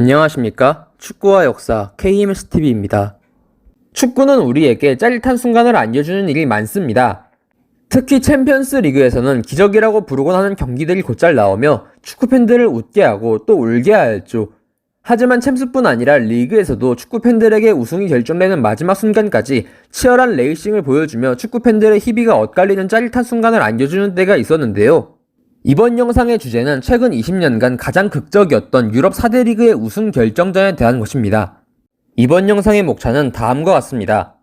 안녕하십니까? 축구와 역사 KMSTV입니다. 축구는 우리에게 짜릿한 순간을 안겨주는 일이 많습니다. 특히 챔피언스 리그에서는 기적이라고 부르곤 하는 경기들이 곧잘 나오며 축구팬들을 웃게 하고 또 울게 하였죠. 하지만 챔스뿐 아니라 리그에서도 축구팬들에게 우승이 결정되는 마지막 순간까지 치열한 레이싱을 보여주며 축구팬들의 희비가 엇갈리는 짜릿한 순간을 안겨주는 때가 있었는데요. 이번 영상의 주제는 최근 20년간 가장 극적이었던 유럽 4대 리그의 우승 결정전에 대한 것입니다. 이번 영상의 목차는 다음과 같습니다.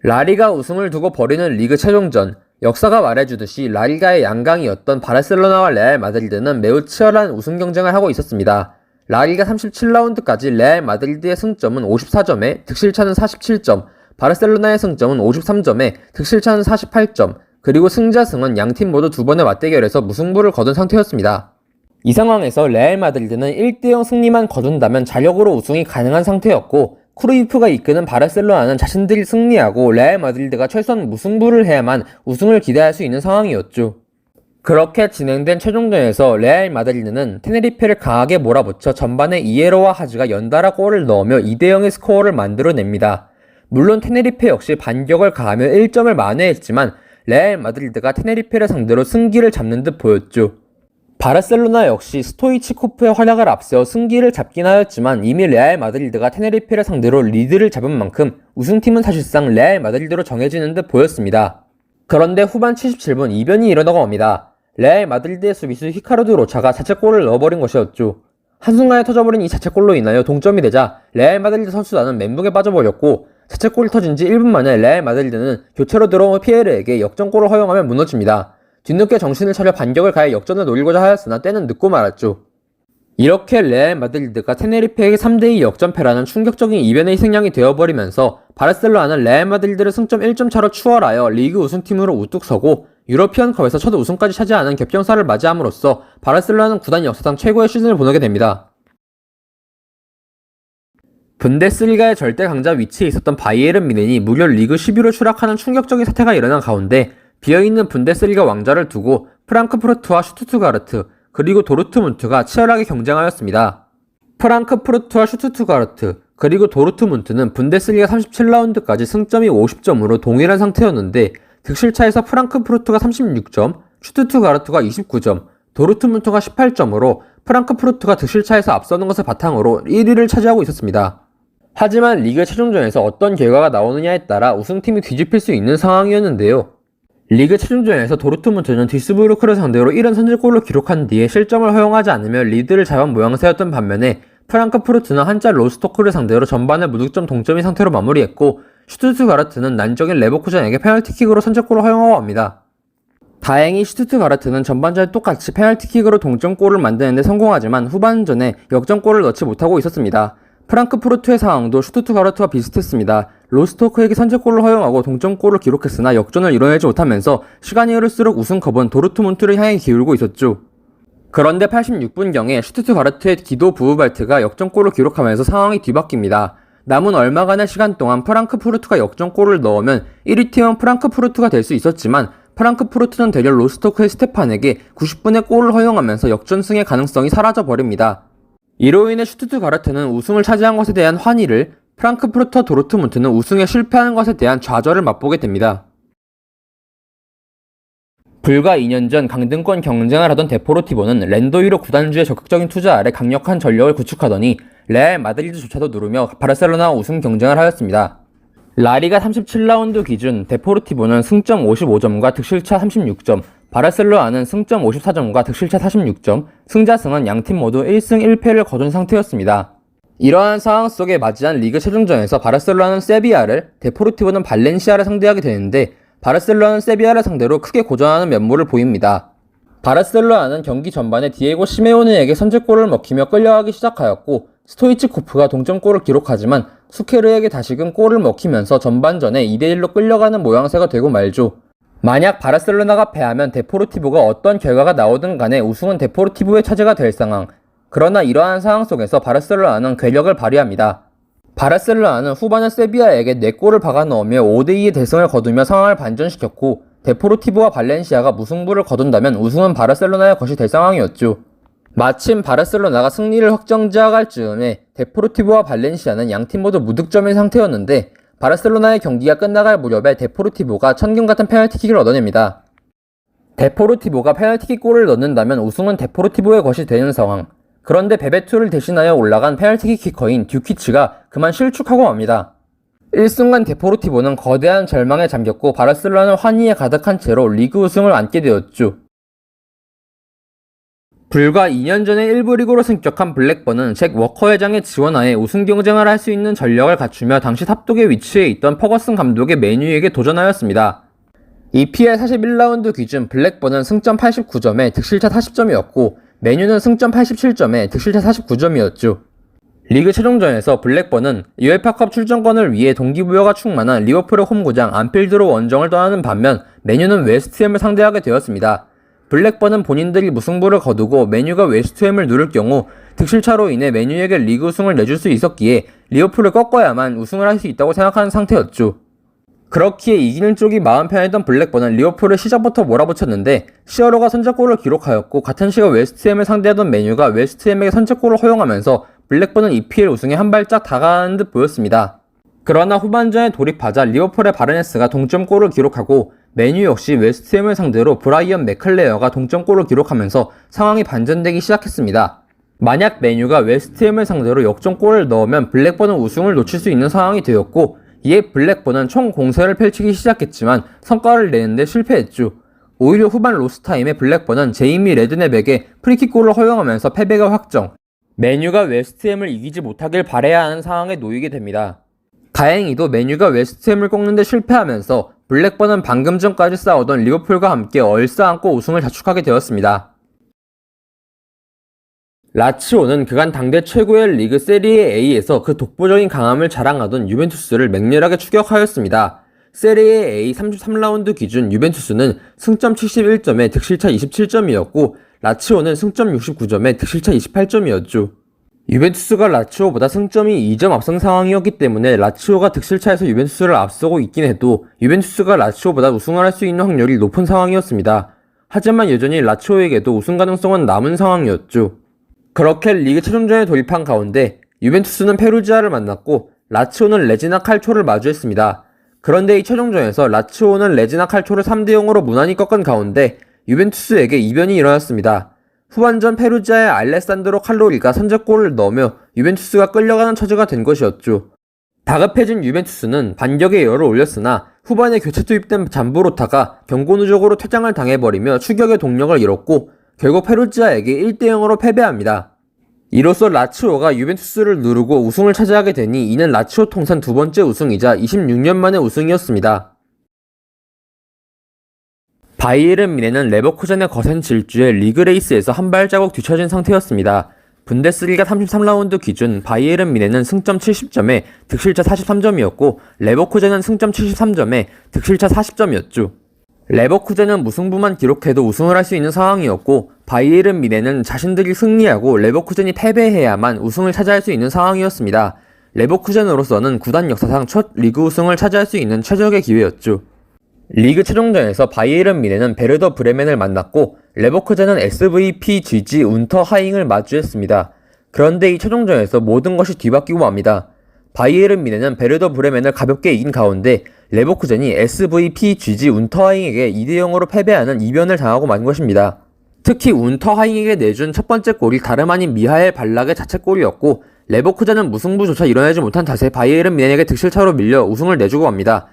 라리가 우승을 두고 벌이는 리그 최종전. 역사가 말해주듯이 라리가의 양강이었던 바르셀로나와 레알 마드리드는 매우 치열한 우승 경쟁을 하고 있었습니다. 라리가 37라운드까지 레알 마드리드의 승점은 54점에 득실차는 47점, 바르셀로나의 승점은 53점에 득실차는 48점, 그리고 승자승은 양팀 모두 두 번의 맞대결에서 무승부를 거둔 상태였습니다. 이 상황에서 레알 마드리드는 1대0 승리만 거둔다면 자력으로 우승이 가능한 상태였고, 크루이프가 이끄는 바르셀로나는 자신들이 승리하고 레알 마드리드가 최소한 무승부를 해야만 우승을 기대할 수 있는 상황이었죠. 그렇게 진행된 최종전에서 레알 마드리드는 테네리페를 강하게 몰아붙여 전반에 이에로와 하즈가 연달아 골을 넣으며 2대0의 스코어를 만들어냅니다. 물론 테네리페 역시 반격을 가하며 1점을 만회했지만 레알 마드리드가 테네리페를 상대로 승기를 잡는 듯 보였죠. 바르셀로나 역시 스토이치코프의 활약을 앞세워 승기를 잡긴 하였지만 이미 레알 마드리드가 테네리페를 상대로 리드를 잡은 만큼 우승팀은 사실상 레알 마드리드로 정해지는 듯 보였습니다. 그런데 후반 77분 이변이 일어나고 맙니다. 레알 마드리드의 수비수 히카르도 로차가 자책골을 넣어버린 것이었죠. 한순간에 터져버린 이 자책골로 인하여 동점이 되자 레알 마드리드 선수단은 멘붕에 빠져버렸고, 자책골이 터진 지 1분 만에 레알 마드리드는 교체로 들어온 피에르에게 역전골을 허용하며 무너집니다. 뒤늦게 정신을 차려 반격을 가해 역전을 노리고자 하였으나 때는 늦고 말았죠. 이렇게 레알 마드리드가 테네리페에게 3대2 역전패라는 충격적인 이변의 희생양이 되어버리면서 바르셀로나는 레알 마드리드를 승점 1점 차로 추월하여 리그 우승팀으로 우뚝 서고 유러피언컵에서 첫 우승까지 차지하는 겹경사를 맞이함으로써 바르셀로나는 구단 역사상 최고의 시즌을 보내게 됩니다. 분데스리가의 절대 강자 위치에 있었던 바이에른 뮌헨이 무려 리그 10위로 추락하는 충격적인 사태가 일어난 가운데 비어있는 분데스리가 왕좌를 두고 프랑크푸르트와 슈투트가르트 그리고 도르트문트가 치열하게 경쟁하였습니다. 프랑크푸르트와 슈투트가르트 그리고 도르트문트는 분데스리가 37라운드까지 승점이 50점으로 동일한 상태였는데 득실차에서 프랑크푸르트가 36점, 슈투트가르트가 29점, 도르트문트가 18점으로 프랑크푸르트가 득실차에서 앞서는 것을 바탕으로 1위를 차지하고 있었습니다. 하지만 리그 최종전에서 어떤 결과가 나오느냐에 따라 우승팀이 뒤집힐 수 있는 상황이었는데요. 리그 최종전에서 도르트문트는 디스부르크를 상대로 1원 선제골을 기록한 뒤에 실점을 허용하지 않으며 리드를 잡은 모양새였던 반면에 프랑크푸르트는 한자 로스토크를 상대로 전반을 무득점 동점인 상태로 마무리했고, 슈투트가르트는 난적인 레버쿠젠에게 페널티킥으로 선제골을 허용하고 합니다. 다행히 슈투트가르트는 전반전에 똑같이 페널티킥으로 동점골을 만드는 데 성공하지만 후반전에 역전골을 넣지 못하고 있었습니다. 프랑크푸르트의 상황도 슈투트가르트와 비슷했습니다. 로스토크에게 선제골을 허용하고 동점골을 기록했으나 역전을 이뤄내지 못하면서 시간이 흐를수록 우승컵은 도르트문트를 향해 기울고 있었죠. 그런데 86분경에 슈투트가르트의 기도 부흐발트가 역전골을 기록하면서 상황이 뒤바뀝니다. 남은 얼마간의 시간 동안 프랑크푸르트가 역전골을 넣으면 1위 팀은 프랑크푸르트가 될 수 있었지만 프랑크푸르트는 대려 로스토크의 스테판에게 90분의 골을 허용하면서 역전승의 가능성이 사라져버립니다. 이로 인해 슈투트가르트는 우승을 차지한 것에 대한 환희를, 프랑크푸르트와 도르트문트는 우승에 실패하는 것에 대한 좌절을 맛보게 됩니다. 불과 2년 전 강등권 경쟁을 하던 데포르티보는 랜도이로 구단주의 적극적인 투자 아래 강력한 전력을 구축하더니 레알 마드리드조차도 누르며 바르셀로나와 우승 경쟁을 하였습니다. 라리가 37라운드 기준 데포르티보는 승점 55점과 득실차 36점, 바르셀로나는 승점 54점과 득실차 46점, 승자승은 양팀 모두 1승 1패를 거둔 상태였습니다. 이러한 상황 속에 맞이한 리그 최종전에서 바르셀로나는 세비야를, 데포르티보는 발렌시아를 상대하게 되는데 바르셀로나는 세비야를 상대로 크게 고전하는 면모를 보입니다. 바르셀로나는 경기 전반에 디에고 시메오네에게 선제골을 먹히며 끌려가기 시작하였고, 스토이치코프가 동점골을 기록하지만 수케르에게 다시금 골을 먹히면서 전반전에 2대1로 끌려가는 모양새가 되고 말죠. 만약 바르셀로나가 패하면 데포르티보가 어떤 결과가 나오든 간에 우승은 데포르티보의 차지가 될 상황. 그러나 이러한 상황 속에서 바르셀로나는 괴력을 발휘합니다. 바르셀로나는 후반에 세비야에게 4골을 박아 넣으며 5대2의 대승을 거두며 상황을 반전시켰고, 데포르티보와 발렌시아가 무승부를 거둔다면 우승은 바르셀로나의 것이 될 상황이었죠. 마침 바르셀로나가 승리를 확정지어갈 즈음에 데포르티보와 발렌시아는 양팀 모두 무득점인 상태였는데 바르셀로나의 경기가 끝나갈 무렵에 데포르티보가 천금 같은 페널티킥을 얻어냅니다. 데포르티보가 페널티킥 골을 넣는다면 우승은 데포르티보의 것이 되는 상황. 그런데 베베투를 대신하여 올라간 페널티킥 키커인 듀키치가 그만 실축하고 맙니다. 일순간 데포르티보는 거대한 절망에 잠겼고 바르셀로나는 환희에 가득한 채로 리그 우승을 안게 되었죠. 불과 2년 전에 1부 리그로 승격한 블랙번은 잭 워커 회장의 지원하에 우승 경쟁을 할 수 있는 전력을 갖추며 당시 탑독의 위치에 있던 퍼거슨 감독의 맨유에게 도전하였습니다. EPL 41라운드 기준 블랙번은 승점 89점에 득실차 40점이었고 맨유는 승점 87점에 득실차 49점이었죠. 리그 최종전에서 블랙번은 UEFA컵 출전권을 위해 동기부여가 충만한 리버풀의 홈구장 안필드로 원정을 떠나는 반면 맨유는 웨스트햄을 상대하게 되었습니다. 블랙번은 본인들이 무승부를 거두고 맨유가 웨스트햄을 누를 경우 득실차로 인해 맨유에게 리그 우승을 내줄 수 있었기에 리버풀을 꺾어야만 우승을 할 수 있다고 생각하는 상태였죠. 그렇기에 이기는 쪽이 마음 편했던 블랙번은 리버풀을 시작부터 몰아붙였는데 시어로가 선제골을 기록하였고 같은 시각 웨스트햄을 상대하던 맨유가 웨스트햄에게 선제골을 허용하면서 블랙번은 EPL 우승에 한 발짝 다가가는 듯 보였습니다. 그러나 후반전에 돌입하자 리버풀의 바르네스가 동점골을 기록하고 맨유 역시 웨스트햄을 상대로 브라이언 맥클레어가 동점골을 기록하면서 상황이 반전되기 시작했습니다. 만약 맨유가 웨스트햄을 상대로 역전골을 넣으면 블랙번은 우승을 놓칠 수 있는 상황이 되었고 이에 블랙번은 총 공세를 펼치기 시작했지만 성과를 내는데 실패했죠. 오히려 후반 로스타임에 블랙번은 제이미 레드넵에게 프리킥골을 허용하면서 패배가 확정. 맨유가 웨스트햄을 이기지 못하길 바라야 하는 상황에 놓이게 됩니다. 다행히도 맨유가 웨스트햄을 꺾는데 실패하면서 블랙번은 방금 전까지 싸우던 리버풀과 함께 얼싸안고 우승을 자축하게 되었습니다. 라치오는 그간 당대 최고의 리그 세리에 A에서 그 독보적인 강함을 자랑하던 유벤투스를 맹렬하게 추격하였습니다. 세리에 A 33라운드 기준 유벤투스는 승점 71점에 득실차 27점이었고 라치오는 승점 69점에 득실차 28점이었죠. 유벤투스가 라치오보다 승점이 2점 앞선 상황이었기 때문에 라치오가 득실차에서 유벤투스를 앞서고 있긴 해도 유벤투스가 라치오보다 우승을 할 수 있는 확률이 높은 상황이었습니다. 하지만 여전히 라치오에게도 우승 가능성은 남은 상황이었죠. 그렇게 리그 최종전에 돌입한 가운데 유벤투스는 페루지아를 만났고 라치오는 레지나 칼초를 마주했습니다. 그런데 이 최종전에서 라치오는 레지나 칼초를 3대0으로 무난히 꺾은 가운데 유벤투스에게 이변이 일어났습니다. 후반전 페루지아의 알레산드로 칼로리가 선제골을 넣으며 유벤투스가 끌려가는 처지가 된 것이었죠. 다급해진 유벤투스는 반격의 열을 올렸으나 후반에 교체 투입된 잠브로타가 경고 누적으로 퇴장을 당해버리며 추격의 동력을 잃었고 결국 페루지아에게 1대0으로 패배합니다. 이로써 라치오가 유벤투스를 누르고 우승을 차지하게 되니 이는 라치오 통산 두 번째 우승이자 26년 만의 우승이었습니다. 바이에른 뮌헨은 레버쿠젠의 거센 질주에 리그 레이스에서 한 발자국 뒤처진 상태였습니다. 분데스리가 33라운드 기준 바이에른 뮌헨은 승점 70점에 득실차 43점이었고 레버쿠젠은 승점 73점에 득실차 40점이었죠. 레버쿠젠은 무승부만 기록해도 우승을 할 수 있는 상황이었고 바이에른 뮌헨은 자신들이 승리하고 레버쿠젠이 패배해야만 우승을 차지할 수 있는 상황이었습니다. 레버쿠젠으로서는 구단 역사상 첫 리그 우승을 차지할 수 있는 최적의 기회였죠. 리그 최종전에서 바이에른 뮌헨은 베르더 브레멘을 만났고 레버쿠젠은 SVPGG 운터하잉을 마주했습니다. 그런데 이 최종전에서 모든 것이 뒤바뀌고 맙니다. 바이에른 뮌헨은 베르더 브레멘을 가볍게 이긴 가운데 레버쿠젠이 SVPGG 운터하잉에게 2대0으로 패배하는 이변을 당하고 만 것입니다. 특히 운터하잉에게 내준 첫 번째 골이 다름 아닌 미하엘 발락의 자책골이었고 레버쿠젠은 무승부조차 이뤄내지 못한 탓에 바이에른 뮌헨에게 득실차로 밀려 우승을 내주고 맙니다.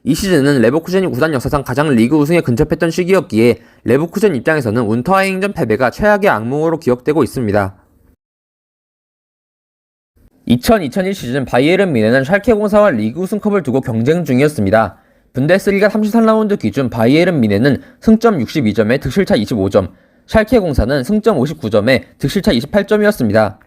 이 시즌은 레버쿠젠이 구단 역사상 가장 리그 우승에 근접했던 시기였기에 레버쿠젠 입장에서는 운터하잉전 패배가 최악의 악몽으로 기억되고 있습니다. 2000-2001 시즌 바이에른 뮌헨은 샬케04와 리그 우승컵을 두고 경쟁 중이었습니다. 분데스리가 33라운드 기준 바이에른 뮌헨은 승점 62점에 득실차 25점, 샬케04는 승점 59점에 득실차 28점이었습니다.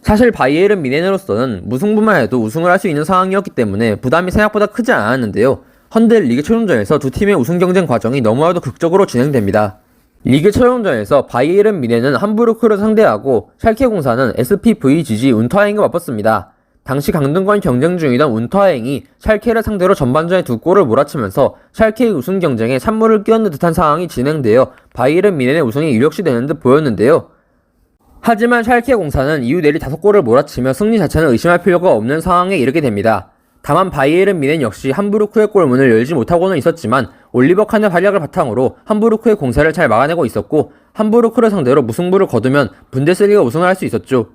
사실 바이에른 뮌헨으로서는 무승부만 해도 우승을 할 수 있는 상황이었기 때문에 부담이 생각보다 크지 않았는데요. 헌데 리그 최종전에서 두 팀의 우승 경쟁 과정이 너무나도 극적으로 진행됩니다. 리그 최종전에서 바이에른 뮌헨은 함부르크를 상대하고 샬케04는 SPVGG 운터하잉과 맞붙습니다. 당시 강등권 경쟁 중이던 운터하잉이 샬케를 상대로 전반전에 두 골을 몰아치면서 샬케의 우승 경쟁에 찬물을 끼얹는 듯한 상황이 진행되어 바이에른 뮌헨의 우승이 유력시되는 듯 보였는데요. 하지만 샬케 공사는 이후 내리 5골을 몰아치며 승리 자체는 의심할 필요가 없는 상황에 이르게 됩니다. 다만 바이에른 뮌헨 역시 함부르크의 골문을 열지 못하고는 있었지만 올리버 칸의 활약을 바탕으로 함부르크의 공사를 잘 막아내고 있었고 함부르크를 상대로 무승부를 거두면 분데스리가 우승을 할 수 있었죠.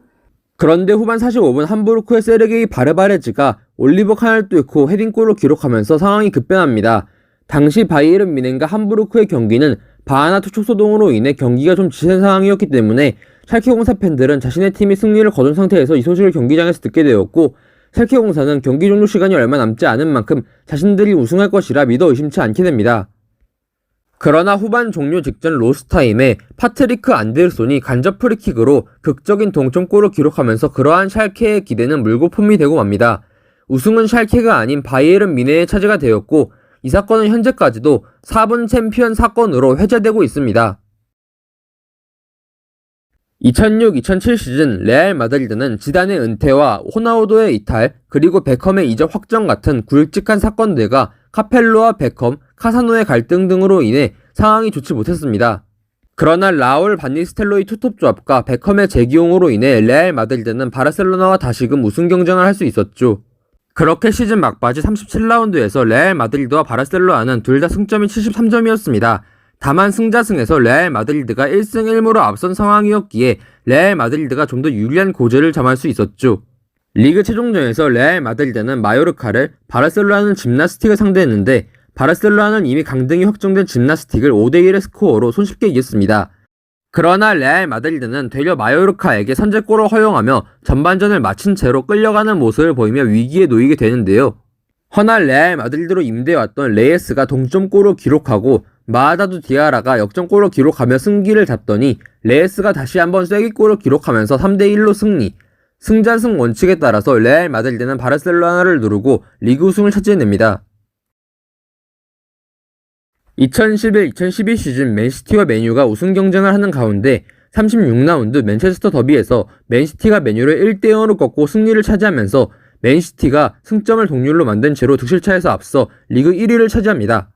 그런데 후반 45분 함부르크의 세르게이 바르바레즈가 올리버 칸을 뚫고 헤딩골을 기록하면서 상황이 급변합니다. 당시 바이에른 뮌헨과 함부르크의 경기는 바하나투 촉소동으로 인해 경기가 좀 지센 상황이었기 때문에 샬케 공사 팬들은 자신의 팀이 승리를 거둔 상태에서 이 소식을 경기장에서 듣게 되었고 샬케 공사는 경기 종료 시간이 얼마 남지 않은 만큼 자신들이 우승할 것이라 믿어 의심치 않게 됩니다. 그러나 후반 종료 직전 로스타임에 파트리크 안데르손이 간접 프리킥으로 극적인 동점골을 기록하면서 그러한 샬케의 기대는 물거품이 되고 맙니다. 우승은 샬케가 아닌 바이에른 뮌헨의 차지가 되었고 이 사건은 현재까지도 4분 챔피언 사건으로 회자되고 있습니다. 2006-2007 시즌 레알 마드리드는 지단의 은퇴와 호나우도의 이탈 그리고 베컴의 이적 확정 같은 굵직한 사건들과 카펠로와 베컴, 카사노의 갈등 등으로 인해 상황이 좋지 못했습니다. 그러나 라울 반니스텔로이 투톱 조합과 베컴의 재기용으로 인해 레알 마드리드는 바르셀로나와 다시금 우승 경쟁을 할 수 있었죠. 그렇게 시즌 막바지 37라운드에서 레알 마드리드와 바르셀로나는 둘 다 승점이 73점이었습니다. 다만 승자승에서 레알 마드리드가 1승 1무로 앞선 상황이었기에 레알 마드리드가 좀 더 유리한 고지를 점할 수 있었죠. 리그 최종전에서 레알 마드리드는 마요르카를, 바르셀로나는 짐나스틱을 상대했는데 바르셀로나는 이미 강등이 확정된 짐나스틱을 5대1의 스코어로 손쉽게 이겼습니다. 그러나 레알 마드리드는 되려 마요르카에게 선제골을 허용하며 전반전을 마친 채로 끌려가는 모습을 보이며 위기에 놓이게 되는데요. 허나 레알 마드리드로 임대왔던 레예스가 동점골을 기록하고 마하다두 디아라가 역전골을 기록하며 승기를 잡더니 레예스가 다시 한번 쐐기골을 기록하면서 3대1로 승리. 승자승 원칙에 따라서 레알 마드리드는 바르셀로나를 누르고 리그 우승을 차지해냅니다. 2011-2012 시즌 맨시티와 맨유가 우승 경쟁을 하는 가운데 36라운드 맨체스터 더비에서 맨시티가 맨유를 1대0으로 꺾고 승리를 차지하면서 맨시티가 승점을 동률로 만든 채로 득실차에서 앞서 리그 1위를 차지합니다.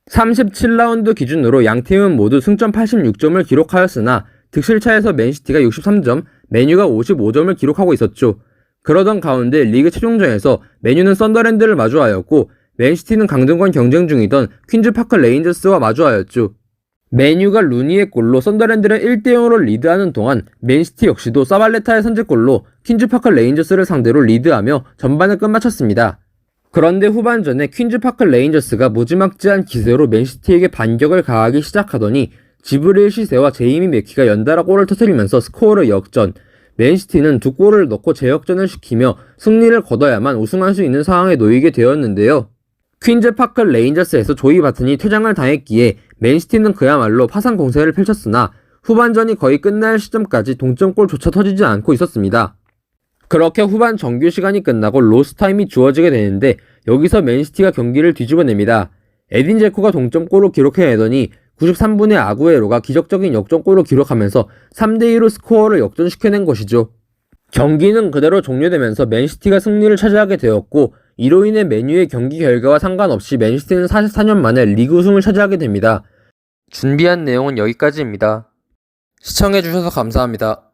37라운드 기준으로 양팀은 모두 승점 86점을 기록하였으나 득실차에서 맨시티가 63점, 맨유가 55점을 기록하고 있었죠. 그러던 가운데 리그 최종전에서 맨유는 썬더랜드를 마주하였고 맨시티는 강등권 경쟁 중이던 퀸즈파크 레인저스와 마주하였죠. 맨유가 루니의 골로 썬더랜드를 1대0으로 리드하는 동안 맨시티 역시도 사발레타의 선제골로 퀸즈파크 레인저스를 상대로 리드하며 전반을 끝마쳤습니다. 그런데 후반전에 퀸즈파크 레인저스가 무지막지한 기세로 맨시티에게 반격을 가하기 시작하더니 지브릴 시세와 제이미 맥키가 연달아 골을 터뜨리면서 스코어를 역전, 맨시티는 2골을 넣고 재역전을 시키며 승리를 거둬야만 우승할 수 있는 상황에 놓이게 되었는데요. 퀸즈파크 레인저스에서 조이 바튼이 퇴장을 당했기에 맨시티는 그야말로 파산 공세를 펼쳤으나 후반전이 거의 끝날 시점까지 동점골조차 터지지 않고 있었습니다. 그렇게 후반 정규 시간이 끝나고 로스타임이 주어지게 되는데 여기서 맨시티가 경기를 뒤집어냅니다. 에딘 제코가 동점골을 기록해내더니 93분에 아구에로가 기적적인 역전골을 기록하면서 3대2로 스코어를 역전시켜낸 것이죠. 경기는 그대로 종료되면서 맨시티가 승리를 차지하게 되었고 이로 인해 맨유의 경기 결과와 상관없이 맨시티는 44년 만에 리그 우승을 차지하게 됩니다. 준비한 내용은 여기까지입니다. 시청해주셔서 감사합니다.